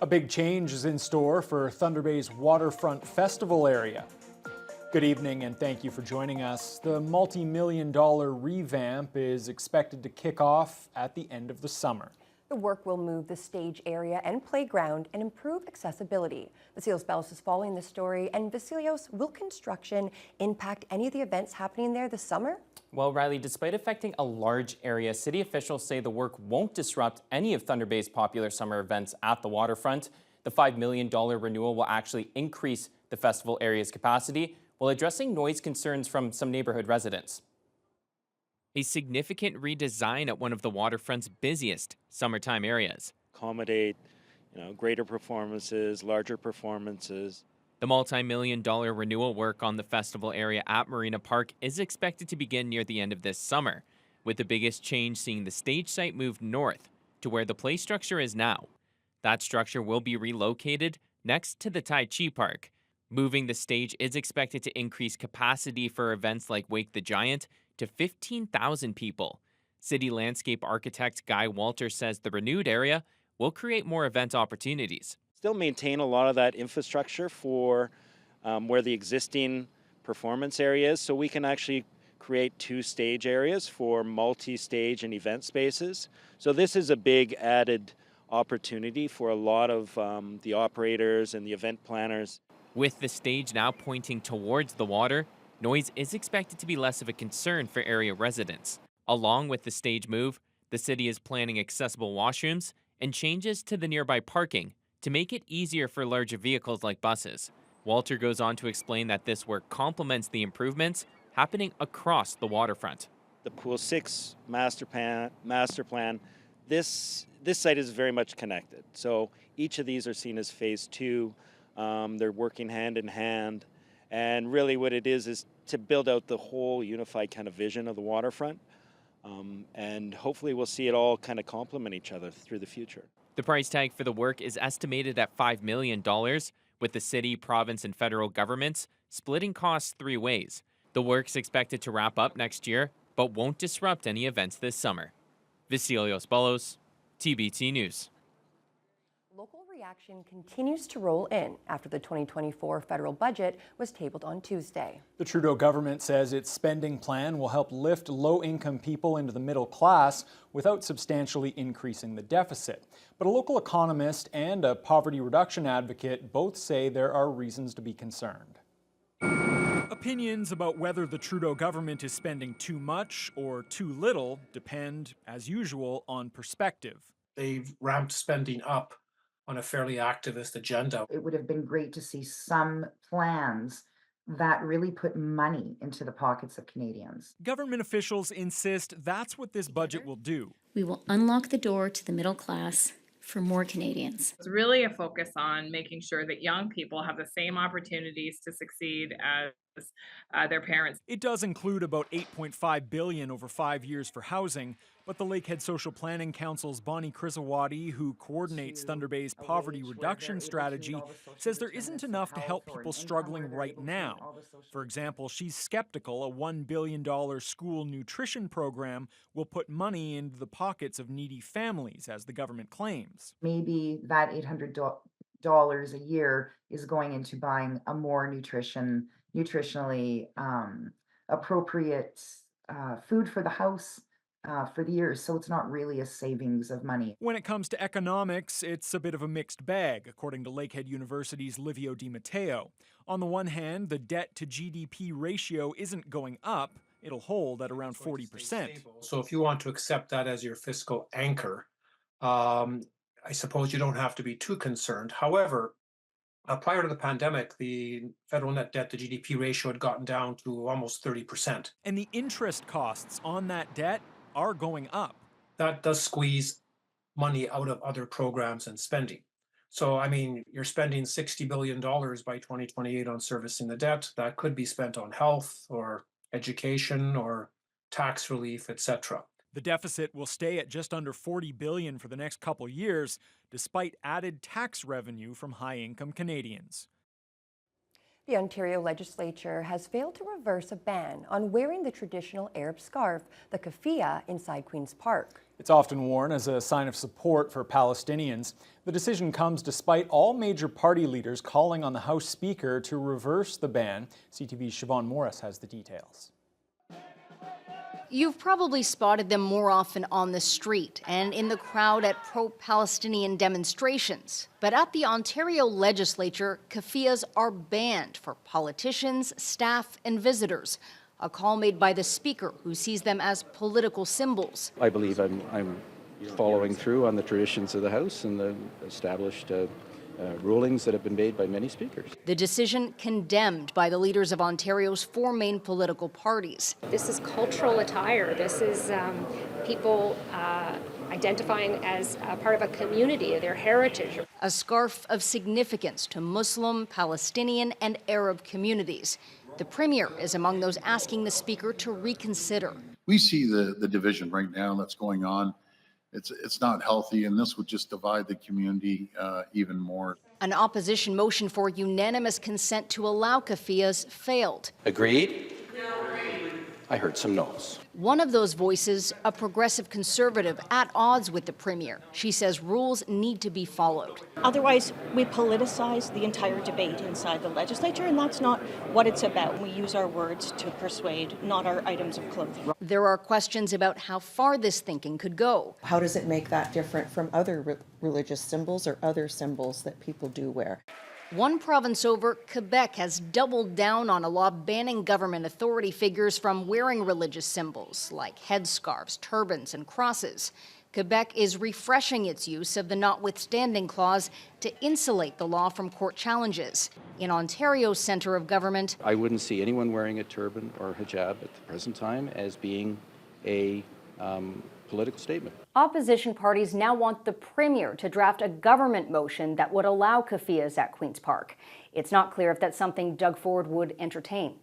A big change is in store for Thunder Bay's waterfront festival area. Good evening and thank you for joining us. The multi-million-dollar revamp is expected to kick off at the end of the summer. The work will move the stage area and playground and improve accessibility. Vasilios Bellos is following the story. And Vasilios, will construction impact any of the events happening there this summer? Well, Riley, despite affecting a large area, city officials say the work won't disrupt any of Thunder Bay's popular summer events at the waterfront. The $5 million renewal will actually increase the festival area's capacity while addressing noise concerns from some neighborhood residents. A significant redesign at one of the waterfront's busiest summertime areas. Accommodate, greater performances, larger performances. The multi-million-dollar renewal work on the festival area at Marina Park is expected to begin near the end of this summer, with the biggest change seeing the stage site moved north to where the play structure is now. That structure will be relocated next to the Tai Chi Park. Moving the stage is expected to increase capacity for events like Wake the Giant to 15,000 people. City landscape architect Guy Walter says the renewed area will create more event opportunities. Still maintain a lot of that infrastructure for where the existing performance area is, so we can actually create 2 stage areas for multi-stage and event spaces. So this is a big added opportunity for a lot of the operators and the event planners. With the stage now pointing towards the water, noise is expected to be less of a concern for area residents. Along with the stage move, the city is planning accessible washrooms and changes to the nearby parking to make it easier for larger vehicles like buses. Walter goes on to explain that this work complements the improvements happening across the waterfront. The Pool 6 master plan, this site is very much connected. So each of these are seen as phase 2. They're working hand in hand. And really what it is to build out the whole unified kind of vision of the waterfront. And hopefully we'll see it all kind of complement each other through the future. The price tag for the work is estimated at $5 million, with the city, province, and federal governments splitting costs 3 ways. The work's expected to wrap up next year, but won't disrupt any events this summer. Vasilios Bellos, TBT News. Local reaction continues to roll in after the 2024 federal budget was tabled on Tuesday. The Trudeau government says its spending plan will help lift low-income people into the middle class without substantially increasing the deficit. But a local economist and a poverty reduction advocate both say there are reasons to be concerned. Opinions about whether the Trudeau government is spending too much or too little depend, as usual, on perspective. They've ramped spending up on a fairly activist agenda. It would have been great to see some plans that really put money into the pockets of Canadians. Government officials insist that's what this budget will do. We will unlock the door to the middle class for more Canadians. It's really a focus on making sure that young people have the same opportunities to succeed as their parents. It does include about $8.5 billion over 5 years for housing, but the Lakehead Social Planning Council's Bonnie Crisawati, who coordinates Thunder Bay's poverty reduction strategy, says there isn't enough to help people struggling right now. For example, she's skeptical a $1 billion school nutrition program will put money into the pockets of needy families, as the government claims. Maybe that $800 a year is going into buying a more nutritionally appropriate food for the house for the years, so it's not really a savings of money. When it comes to economics, it's a bit of a mixed bag, according to Lakehead University's Livio Di Matteo. On the one hand, the debt to GDP ratio isn't going up, it'll hold at around 40%. So if you want to accept that as your fiscal anchor, I suppose you don't have to be too concerned. However, prior to the pandemic, the federal net debt to GDP ratio had gotten down to almost 30%. And the interest costs on that debt are going up. That does squeeze money out of other programs and spending. So, I mean, you're spending $60 billion by 2028 on servicing the debt. That could be spent on health or education or tax relief, etc. The deficit will stay at just under $40 billion for the next couple years, despite added tax revenue from high-income Canadians. The Ontario legislature has failed to reverse a ban on wearing the traditional Arab scarf, the keffiyeh, inside Queen's Park. It's often worn as a sign of support for Palestinians. The decision comes despite all major party leaders calling on the House Speaker to reverse the ban. CTV's Siobhan Morris has the details. You've probably spotted them more often on the street and in the crowd at pro-Palestinian demonstrations. But at the Ontario legislature, keffiyehs are banned for politicians, staff, and visitors. A call made by the Speaker, who sees them as political symbols. I believe I'm following through on the traditions of the House and the established rulings that have been made by many speakers. The decision condemned by the leaders of Ontario's four main political parties. This is cultural attire. This is people identifying as a part of a community, their heritage. A scarf of significance to Muslim, Palestinian, and Arab communities. The Premier is among those asking the Speaker to reconsider. We see the division right now that's going on. It's not healthy, and this would just divide the community even more. An opposition motion for unanimous consent to allow keffiyehs failed. Agreed? I heard some no's. One of those voices, a progressive conservative at odds with the Premier. She says rules need to be followed. Otherwise, we politicize the entire debate inside the legislature, and that's not what it's about. We use our words to persuade, not our items of clothing. There are questions about how far this thinking could go. How does it make that different from other religious symbols or other symbols that people do wear? One province over, Quebec has doubled down on a law banning government authority figures from wearing religious symbols like headscarves, turbans, and crosses. Quebec is refreshing its use of the notwithstanding clause to insulate the law from court challenges. In Ontario's centre of government, I wouldn't see anyone wearing a turban or hijab at the present time as being a political statement. Opposition parties now want the Premier to draft a government motion that would allow keffiyehs at Queen's Park. It's not clear if that's something Doug Ford would entertain.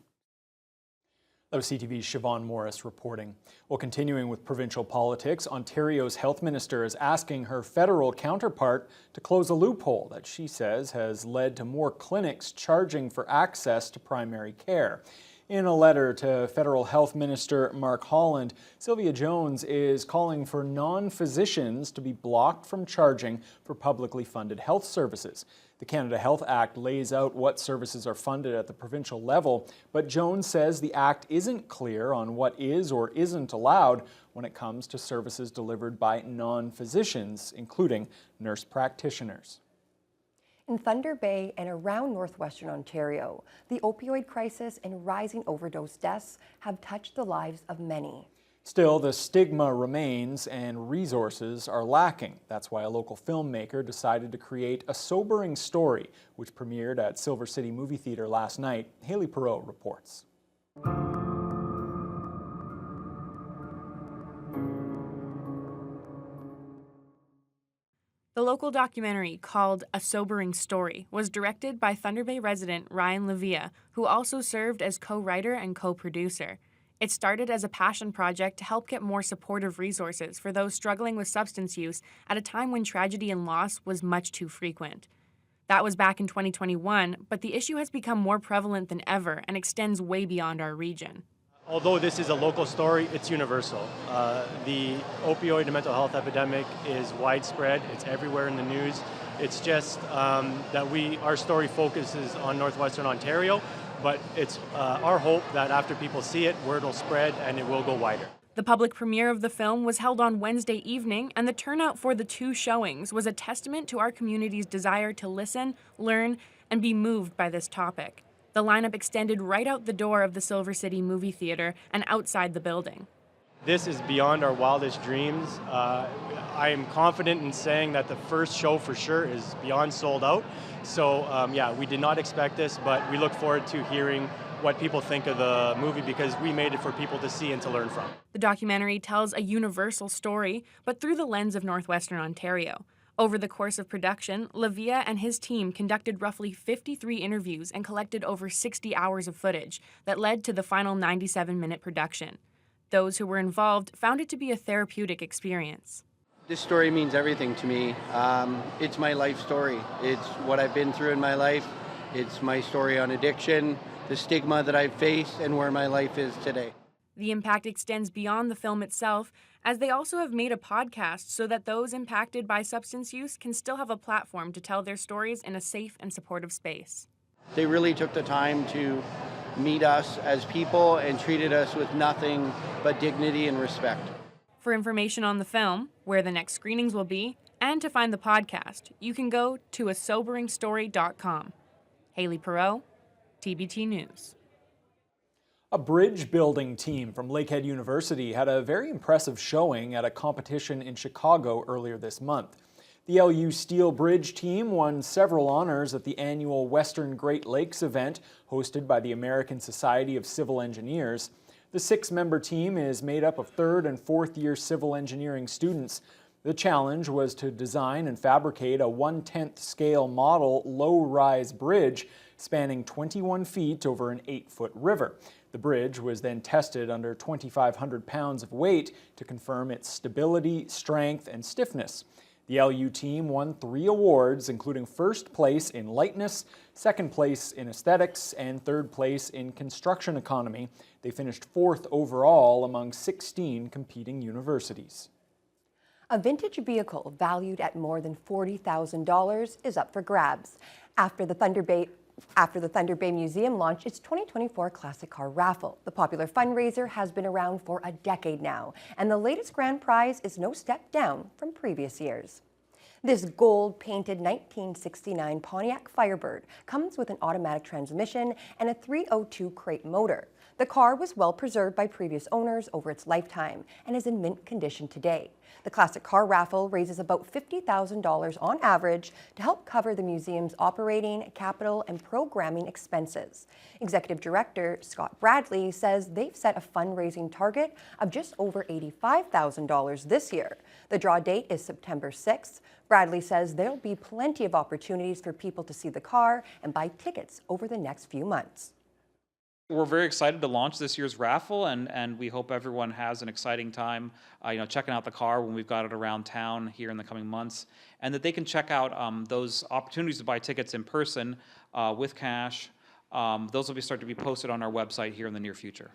That was CTV's Siobhan Morris reporting. Well, continuing with provincial politics, Ontario's health minister is asking her federal counterpart to close a loophole that she says has led to more clinics charging for access to primary care. In a letter to Federal Health Minister Mark Holland, Sylvia Jones is calling for non-physicians to be blocked from charging for publicly funded health services. The Canada Health Act lays out what services are funded at the provincial level, but Jones says the Act isn't clear on what is or isn't allowed when it comes to services delivered by non-physicians, including nurse practitioners. In Thunder Bay and around northwestern Ontario, the opioid crisis and rising overdose deaths have touched the lives of many. Still, the stigma remains and resources are lacking. That's why a local filmmaker decided to create A Sobering Story, which premiered at Silver City Movie Theatre last night. Haley Perot reports. The local documentary called A Sobering Story was directed by Thunder Bay resident Ryan Levia, who also served as co-writer and co-producer. It started as a passion project to help get more supportive resources for those struggling with substance use at a time when tragedy and loss was much too frequent. That was back in 2021, but the issue has become more prevalent than ever and extends way beyond our region. Although this is a local story, it's universal. The opioid and mental health epidemic is widespread. It's everywhere in the news. It's just that our story focuses on northwestern Ontario, but it's our hope that after people see it, word will spread and it will go wider. The public premiere of the film was held on Wednesday evening, and the turnout for the two showings was a testament to our community's desire to listen, learn, and be moved by this topic. The lineup extended right out the door of the Silver City Movie Theatre and outside the building. This is beyond our wildest dreams. I am confident in saying that the first show for sure is beyond sold out. So yeah, we did not expect this, but we look forward to hearing what people think of the movie because we made it for people to see and to learn from. The documentary tells a universal story, but through the lens of northwestern Ontario. Over the course of production, Levia and his team conducted roughly 53 interviews and collected over 60 hours of footage that led to the final 97-minute production. Those who were involved found it to be a therapeutic experience. This story means everything to me. It's my life story. It's what I've been through in my life. It's my story on addiction, the stigma that I've faced, and where my life is today. The impact extends beyond the film itself, as they also have made a podcast so that those impacted by substance use can still have a platform to tell their stories in a safe and supportive space. They really took the time to meet us as people and treated us with nothing but dignity and respect. For information on the film, where the next screenings will be, and to find the podcast, you can go to asoberingstory.com. Haley Perot, TBT News. A bridge building team from Lakehead University had a very impressive showing at a competition in Chicago earlier this month. The LU Steel Bridge team won several honors at the annual Western Great Lakes event hosted by the American Society of Civil Engineers. The 6-member team is made up of 3rd and 4th year civil engineering students. The challenge was to design and fabricate a 1/10 scale model low-rise bridge spanning 21 feet over an 8-foot river. The bridge was then tested under 2,500 pounds of weight to confirm its stability, strength, and stiffness. The LU team won 3 awards, including 1st place in lightness, 2nd place in aesthetics, and 3rd place in construction economy. They finished 4th overall among 16 competing universities. A vintage vehicle valued at more than $40,000 is up for grabs after the Thunder Bay Museum launched its 2024 Classic Car Raffle. The popular fundraiser has been around for a decade now, and the latest grand prize is no step down from previous years. This gold-painted 1969 Pontiac Firebird comes with an automatic transmission and a 302 crate motor. The car was well preserved by previous owners over its lifetime and is in mint condition today. The Classic Car Raffle raises about $50,000 on average to help cover the museum's operating, capital, and programming expenses. Executive Director Scott Bradley says they've set a fundraising target of just over $85,000 this year. The draw date is September 6th. Bradley says there'll be plenty of opportunities for people to see the car and buy tickets over the next few months. We're very excited to launch this year's raffle, and we hope everyone has an exciting time, checking out the car when we've got it around town here in the coming months, and that they can check out those opportunities to buy tickets in person with cash. Those will start to be posted on our website here in the near future.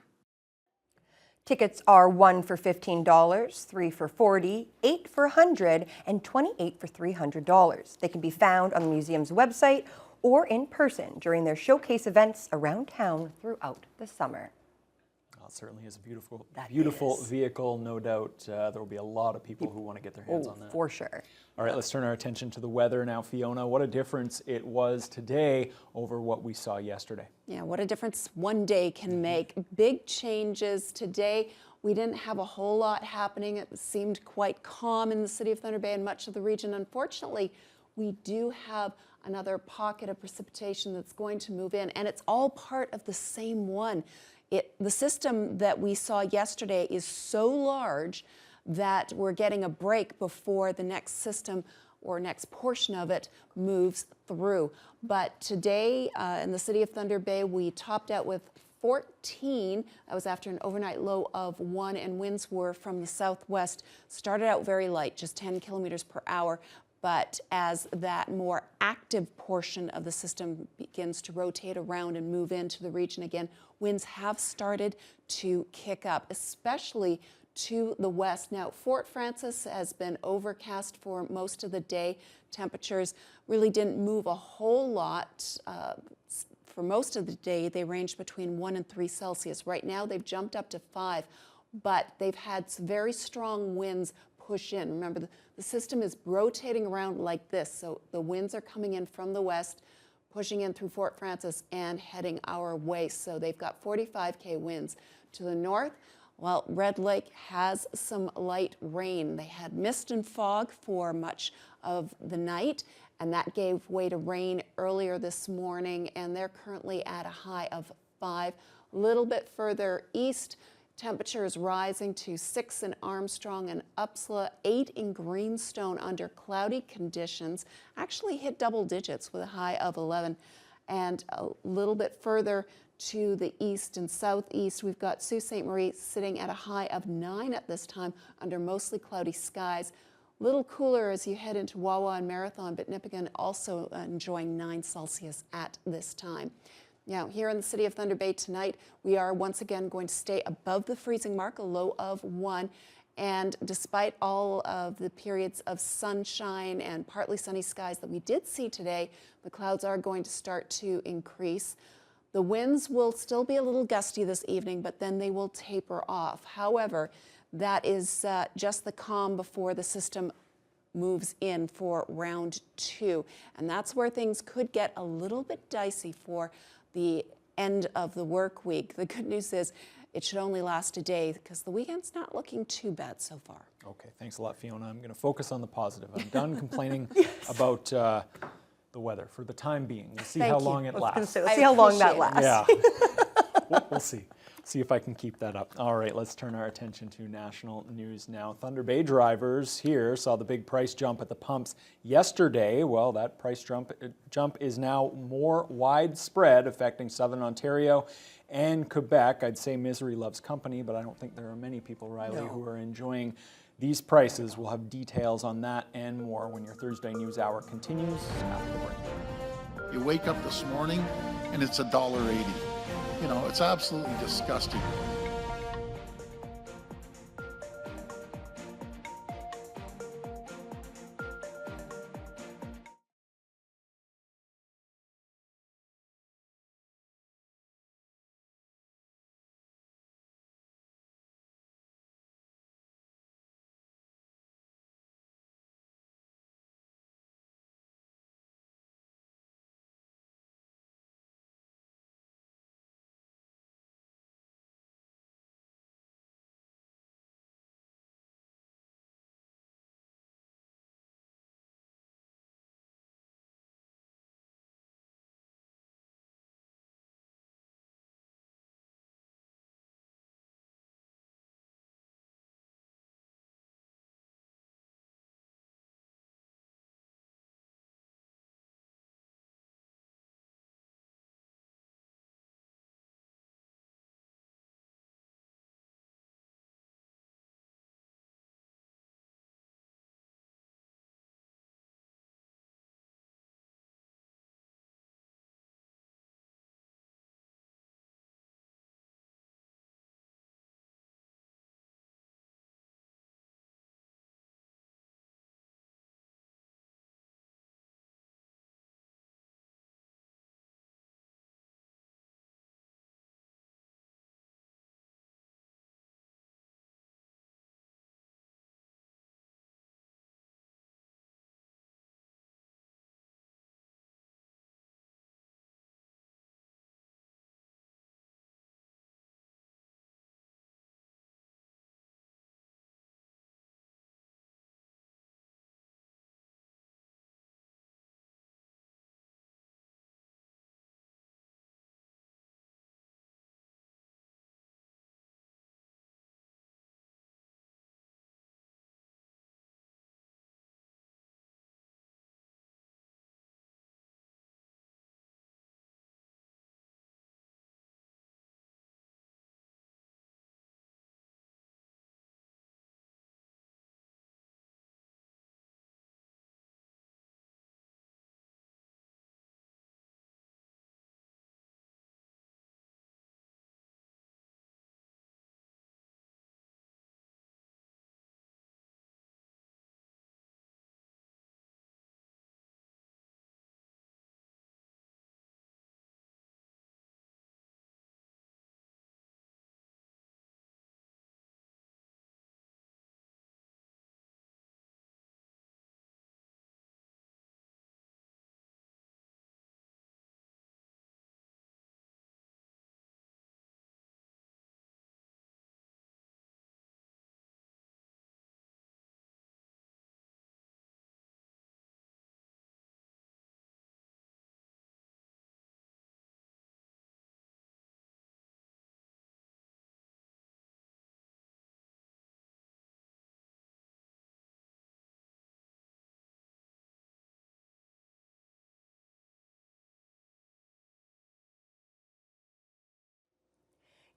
Tickets are 1 for $15, 3 for $40, 8 for $100, and 28 for $300. They can be found on the museum's website or in person during their showcase events around town throughout the summer. Well, it certainly is a beautiful vehicle, no doubt. There will be a lot of people who want to get their hands on that. For sure. All right, let's turn our attention to the weather now, Fiona. What a difference it was today over what we saw yesterday. Yeah, what a difference one day can make. Big changes today. We didn't have a whole lot happening. It seemed quite calm in the city of Thunder Bay and much of the region. Unfortunately, we do have another pocket of precipitation that's going to move in, and it's all part of the same one. The system that we saw yesterday is so large that we're getting a break before the next system or next portion of it moves through. But today in the city of Thunder Bay, we topped out with 14. That was after an overnight low of 1, and winds were from the southwest. Started out very light, just 10 kilometers per hour. But as that more active portion of the system begins to rotate around and move into the region again, winds have started to kick up, especially to the west. Now, Fort Frances has been overcast for most of the day. Temperatures really didn't move a whole lot. For most of the day, they ranged between 1 and 3 Celsius. Right now, they've jumped up to 5, but they've had very strong winds push in. Remember, the system is rotating around like this, so the winds are coming in from the west, pushing in through Fort Frances and heading our way. So they've got 45K winds. To the north, well, Red Lake has some light rain. They had mist and fog for much of the night, and that gave way to rain earlier this morning, and they're currently at a high of 5. A little bit further east, temperatures rising to 6 in Armstrong and Upsala, 8 in Greenstone under cloudy conditions. Actually hit double digits with a high of 11. And a little bit further to the east and southeast, we've got Sault Ste. Marie sitting at a high of 9 at this time under mostly cloudy skies. A little cooler as you head into Wawa and Marathon, but Nipigon also enjoying 9 Celsius at this time. Yeah, here in the city of Thunder Bay tonight, we are once again going to stay above the freezing mark, a low of 1. And despite all of the periods of sunshine and partly sunny skies that we did see today, the clouds are going to start to increase. The winds will still be a little gusty this evening, but then they will taper off. However, that is just the calm before the system moves in for round 2. And that's where things could get a little bit dicey for the end of the work week. The good news is it should only last a day because the weekend's not looking too bad so far. Okay, thanks a lot, Fiona. I'm going to focus on the positive. I'm done complaining about the weather for the time being. We'll see how long it lasts. Let's see how long that lasts. Yeah, we'll see. See if I can keep that up. All right, let's turn our attention to national news now. Thunder Bay drivers here saw the big price jump at the pumps yesterday. Well, that price jump is now more widespread, affecting Southern Ontario and Quebec. I'd say misery loves company, but I don't think there are many people, Riley, who are enjoying these prices. We'll have details on that and more when your Thursday News Hour continues after the break. You wake up this morning and it's $1.80. You know, it's absolutely disgusting.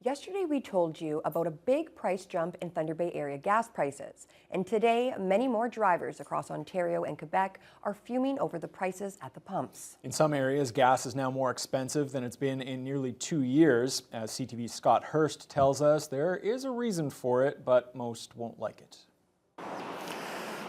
Yesterday, we told you about a big price jump in Thunder Bay area gas prices. And today, many more drivers across Ontario and Quebec are fuming over the prices at the pumps. In some areas, gas is now more expensive than it's been in nearly 2 years. As CTV's Scott Hurst tells us, there is a reason for it, but most won't like it.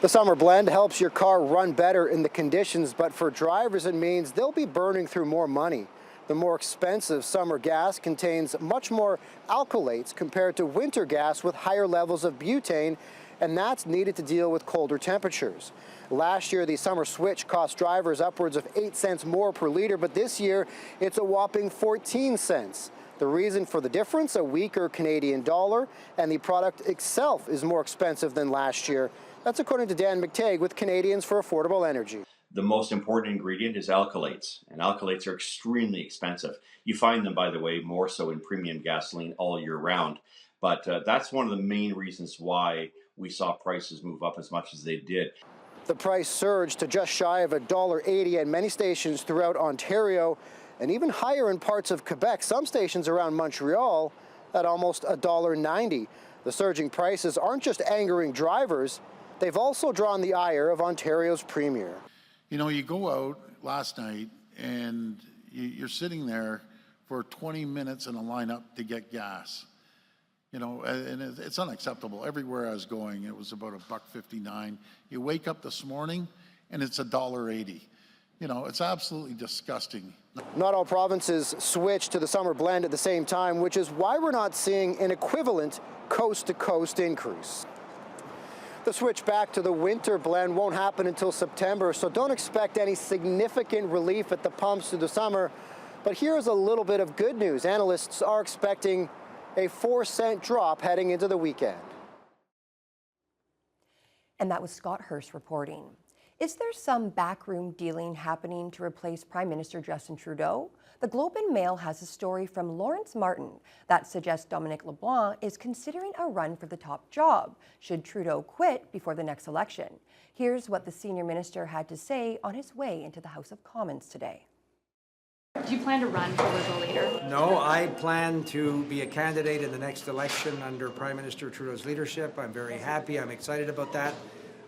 The summer blend helps your car run better in the conditions, but for drivers, it means they'll be burning through more money. The more expensive summer gas contains much more alkylates compared to winter gas with higher levels of butane, and that's needed to deal with colder temperatures. Last year, the summer switch cost drivers upwards of 8 cents more per liter, but this year it's a whopping 14 cents. The reason for the difference, a weaker Canadian dollar, and the product itself is more expensive than last year. That's according to Dan McTague with Canadians for Affordable Energy. The most important ingredient is alkylates, and alkylates are extremely expensive. You find them, by the way, more so in premium gasoline all year round. But that's one of the main reasons why we saw prices move up as much as they did. The price surged to just shy of $1.80 at many stations throughout Ontario, and even higher in parts of Quebec. Some stations around Montreal at almost $1.90. The surging prices aren't just angering drivers, they've also drawn the ire of Ontario's premier. You know, you go out last night and you're sitting there for 20 minutes in a lineup to get gas. You know, and it's unacceptable. Everywhere I was going, it was about $1.59. You wake up this morning and it's $1.80. You know, it's absolutely disgusting. Not all provinces switched to the summer blend at the same time, which is why we're not seeing an equivalent coast-to-coast increase. The switch back to the winter blend won't happen until September, so don't expect any significant relief at the pumps through the summer. But here's a little bit of good news. Analysts are expecting a 4-cent drop heading into the weekend. And that was Scott Hurst reporting. Is there some backroom dealing happening to replace Prime Minister Justin Trudeau? The Globe and Mail has a story from Lawrence Martin that suggests Dominic LeBlanc is considering a run for the top job should Trudeau quit before the next election. Here's what the senior minister had to say on his way into the House of Commons today. Do you plan to run for Liberal leader? No, I plan to be a candidate in the next election under Prime Minister Trudeau's leadership. I'm very happy. I'm excited about that.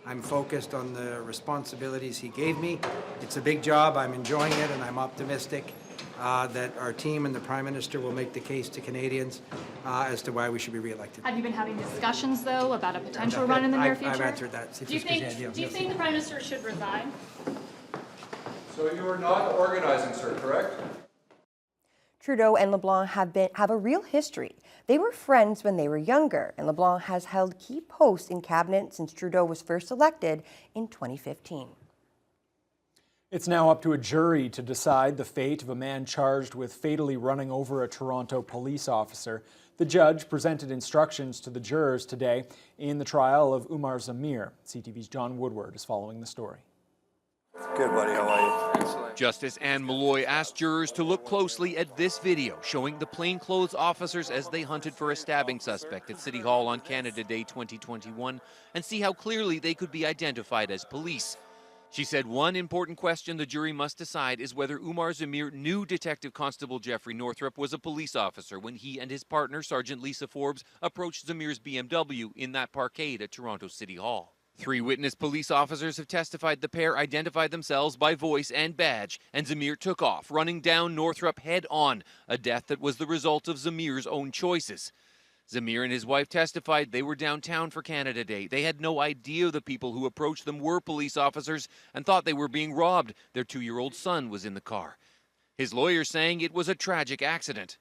I'm focused on the responsibilities he gave me. It's a big job. I'm enjoying it, and I'm optimistic that our team and the Prime Minister will make the case to Canadians as to why we should be re-elected. Have you been having discussions, though, about a potential run in the near future? I've answered that. Do you think the Prime Minister should resign? So you are not organizing, sir, correct? Trudeau and LeBlanc have a real history. They were friends when they were younger, and LeBlanc has held key posts in cabinet since Trudeau was first elected in 2015. It's now up to a jury to decide the fate of a man charged with fatally running over a Toronto police officer. The judge presented instructions to the jurors today in the trial of Umar Zamir. CTV's John Woodward is following the story. Good, buddy. How are you? Excellent. Justice Anne Malloy asked jurors to look closely at this video showing the plainclothes officers as they hunted for a stabbing suspect at City Hall on Canada Day 2021 and see how clearly they could be identified as police. She said one important question the jury must decide is whether Umar Zamir knew Detective Constable Jeffrey Northrup was a police officer when he and his partner, Sergeant Lisa Forbes, approached Zamir's BMW in that parkade at Toronto City Hall. 3 witness police officers have testified the pair identified themselves by voice and badge, and Zamir took off, running down Northrup head-on, a death that was the result of Zamir's own choices. Zamir and his wife testified they were downtown for Canada Day. They had no idea the people who approached them were police officers and thought they were being robbed. Their 2-year-old son was in the car. His lawyer saying it was a tragic accident.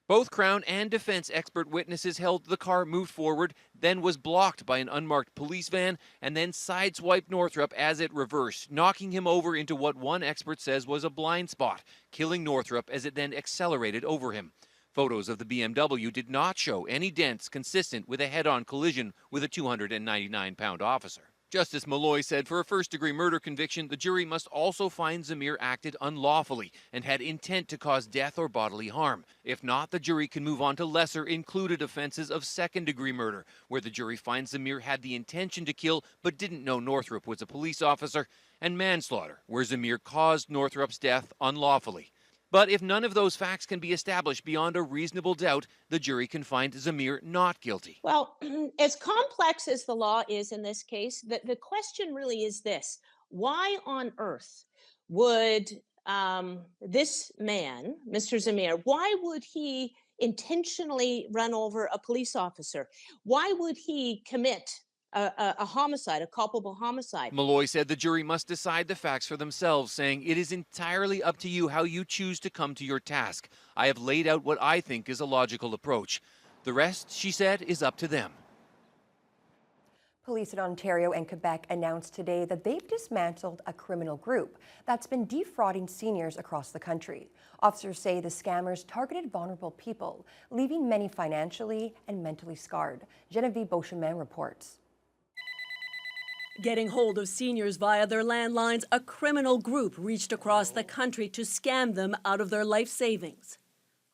Both Crown and defense expert witnesses held the car moved forward, then was blocked by an unmarked police van, and then sideswiped Northrup as it reversed, knocking him over into what one expert says was a blind spot, killing Northrup as it then accelerated over him. Photos of the BMW did not show any dents consistent with a head-on collision with a 299-pound officer. Justice Malloy said for a first-degree murder conviction, the jury must also find Zamir acted unlawfully and had intent to cause death or bodily harm. If not, the jury can move on to lesser-included offenses of second-degree murder, where the jury finds Zamir had the intention to kill but didn't know Northrup was a police officer, and manslaughter, where Zamir caused Northrup's death unlawfully. But if none of those facts can be established beyond a reasonable doubt, the jury can find Zamir not guilty. Well, as complex as the law is in this case, the question really is this: why on earth would this man, Mr. Zamir, why would he intentionally run over a police officer? Why would he commit a homicide, a culpable homicide? Malloy said the jury must decide the facts for themselves, saying it is entirely up to you how you choose to come to your task. I have laid out what I think is a logical approach. The rest, she said, is up to them. Police in Ontario and Quebec announced today that they've dismantled a criminal group that's been defrauding seniors across the country. Officers say the scammers targeted vulnerable people, leaving many financially and mentally scarred. Genevieve Beauchemin reports. Getting hold of seniors via their landlines, a criminal group reached across the country to scam them out of their life savings.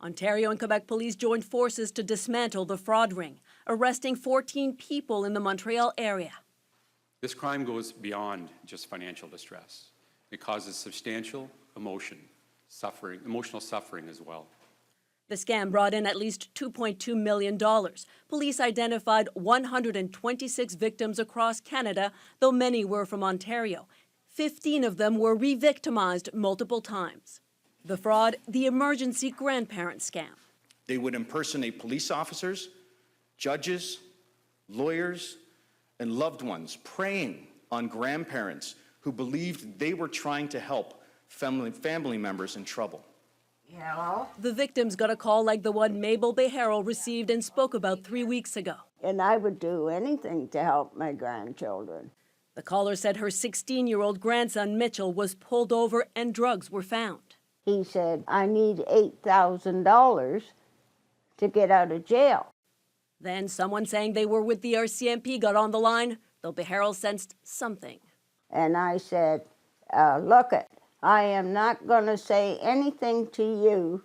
Ontario and Quebec police joined forces to dismantle the fraud ring, arresting 14 people in the Montreal area. This crime goes beyond just financial distress. It causes substantial emotional suffering as well. The scam brought in at least $2.2 million. Police identified 126 victims across Canada, though many were from Ontario. 15 of them were re-victimized multiple times. The fraud, the emergency grandparent scam. They would impersonate police officers, judges, lawyers, and loved ones, preying on grandparents who believed they were trying to help family members in trouble. Hello? The victims got a call like the one Mabel Behero received and spoke about 3 weeks ago. And I would do anything to help my grandchildren. The caller said her 16-year-old grandson Mitchell was pulled over and drugs were found. He said, I need $8,000 to get out of jail. Then someone saying they were with the RCMP got on the line, though Behero sensed something. And I said, look it, I am not going to say anything to you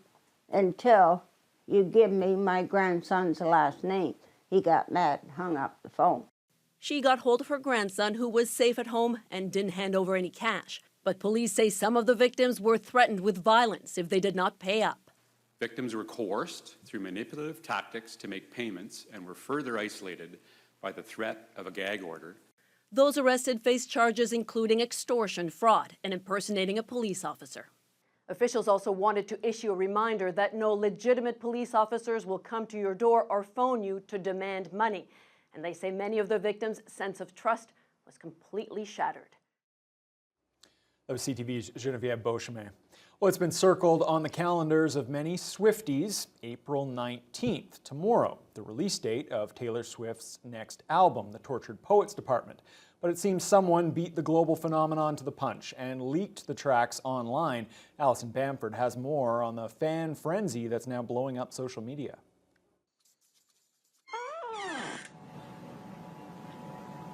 until you give me my grandson's last name. He got mad and hung up the phone. She got hold of her grandson, who was safe at home and didn't hand over any cash. But police say some of the victims were threatened with violence if they did not pay up. Victims were coerced through manipulative tactics to make payments and were further isolated by the threat of a gag order. Those arrested face charges including extortion, fraud, and impersonating a police officer. Officials also wanted to issue a reminder that no legitimate police officers will come to your door or phone you to demand money. And they say many of the victims' sense of trust was completely shattered. That was CTV's Genevieve Beauchemin. Well, it's been circled on the calendars of many Swifties, April 19th, tomorrow, the release date of Taylor Swift's next album, The Tortured Poets Department. But it seems someone beat the global phenomenon to the punch and leaked the tracks online. Alison Bamford has more on the fan frenzy that's now blowing up social media.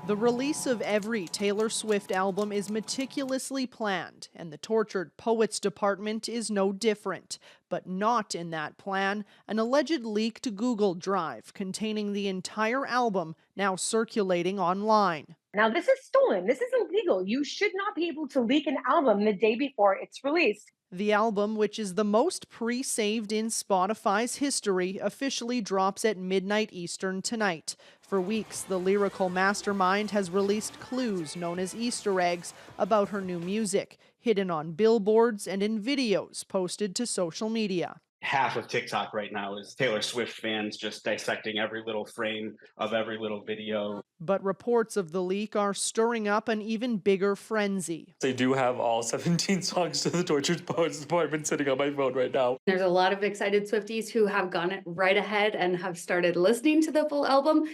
The release of every Taylor Swift album is meticulously planned, and the Tortured Poets Department is no different. But not in that plan, an alleged leaked Google Drive containing the entire album now circulating online. Now, this is stolen. This is illegal. You should not be able to leak an album the day before it's released. The album, which is the most pre-saved in Spotify's history, officially drops at midnight Eastern tonight. For weeks, the lyrical mastermind has released clues known as Easter eggs about her new music, hidden on billboards and in videos posted to social media. Half of TikTok right now is Taylor Swift fans just dissecting every little frame of every little video. But reports of the leak are stirring up an even bigger frenzy. They do have all 17 songs to the Tortured Poets Department sitting on my phone right now. There's a lot of excited Swifties who have gone right ahead and have started listening to the full album.